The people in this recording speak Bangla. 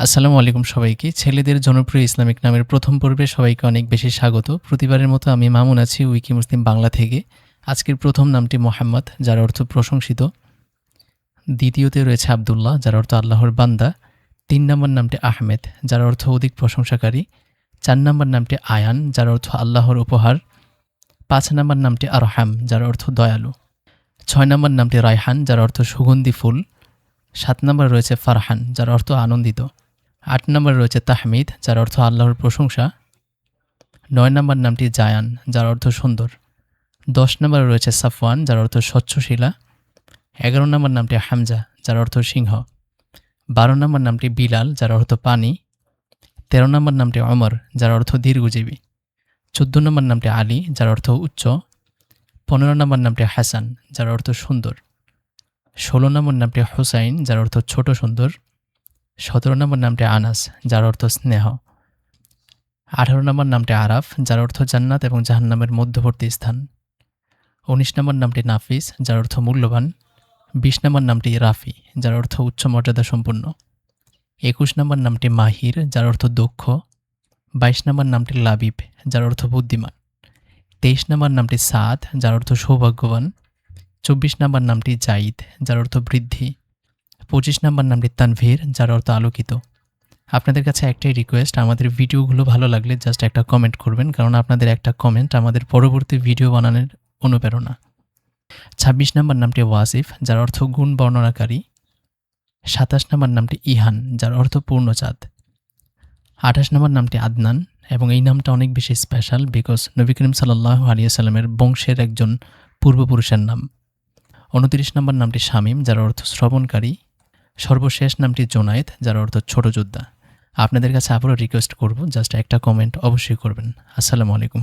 আসসালামু আলাইকুম সবাইকে। ছেলেদের জনপ্রিয় ইসলামিক নামের প্রথম পর্বে সবাইকে অনেক বেশি স্বাগত। প্রতিবারের মতো আমি মামুন আছি উইকি মুসলিম বাংলা থেকে। আজকের প্রথম নামটি মোহাম্মদ, যার অর্থ প্রশংসিত। দ্বিতীয়তে রয়েছে আবদুল্লাহ, যার অর্থ আল্লাহর বান্দা। ৩ নম্বর নামটি আহমেদ, যার অর্থ অধিক প্রশংসাকারী। ৪ নম্বর নামটি আয়ান, যার অর্থ আল্লাহর উপহার। ৫ নম্বর নামটি আরহাম, যার অর্থ দয়ালু। ৬ নম্বর নামটি রায়হান, যার অর্থ সুগন্ধি ফুল। ৭ নম্বর রয়েছে ফারহান, যার অর্থ আনন্দিত। ৮ নম্বর রয়েছে তাহমিদ, যার অর্থ আল্লাহর প্রশংসা। ৯ নম্বর নামটি জায়ান, যার অর্থ সুন্দর। ১০ নম্বরে রয়েছে সাফওয়ান, যার অর্থ স্বচ্ছশিলা। ১১ নম্বর নামটি হামজা, যার অর্থ সিংহ। ১২ নম্বর নামটি বিলাল, যার অর্থ পানি। ১৩ নম্বর নামটি অমর, যার অর্থ দীর্ঘজীবী। ১৪ নম্বর নামটি আলী, যার অর্থ উচ্চ। ১৫ নম্বর নামটি হাসান, যার অর্থ সুন্দর। ১৬ নম্বর নামটি হুসাইন, যার অর্থ ছোট সুন্দর। ১৭ নম্বর নামটি আনাস, যার অর্থ স্নেহ। ১৮ নম্বর নামটি আরাফ, যার অর্থ জান্নাত এবং জাহান্নামের মধ্যবর্তী স্থান। ১৯ নম্বর নামটি নাফিস, যার অর্থ মূল্যবান। ২০ নম্বর নামটি রাফি, যার অর্থ উচ্চ মর্যাদা সম্পন্ন। ২১ নম্বর নামটি মাহির, যার অর্থ দক্ষ। ২২ নম্বর নামটি লাবিব, যার অর্থ বুদ্ধিমান। ২৩ নম্বর নামটি সাদ, যার অর্থ সৌভাগ্যবান। ২৪ নম্বর নামটি জাইদ, যার অর্থ বৃদ্ধি। ২৫ নম্বর নামটি তানভীর, যার অর্থ আলোকিত। আপনাদের কাছে একটাই রিকোয়েস্ট, আমাদের ভিডিওগুলো ভালো লাগলে জাস্ট একটা কমেন্ট করবেন, কারণ আপনাদের একটা কমেন্ট আমাদের পরবর্তী ভিডিও বানানোর অনুপ্রেরণা। ২৬ নম্বর নামটি ওয়াসিফ, যার অর্থ গুণ বর্ণনাকারী। ২৭ নম্বর নামটি ইহান, যার অর্থ পূর্ণচাঁদ। ২৮ নম্বর নামটি আদনান, এবং এই নামটা অনেক বেশি স্পেশাল বিকজ নবী করিম সাল্লাল্লাহু আলাইহি সাল্লামের বংশের একজন পূর্বপুরুষের নাম। ২৯ নম্বর নামটি শামীম, যার অর্থ শ্রবণকারী। সর্বশেষ নামটি জোনায়েদ, যার অর্থ ছোট যোদ্ধা। আপনাদের কাছে আবারও রিকোয়েস্ট করব, জাস্ট একটা কমেন্ট অবশ্যই করবেন। আসসালামু আলাইকুম।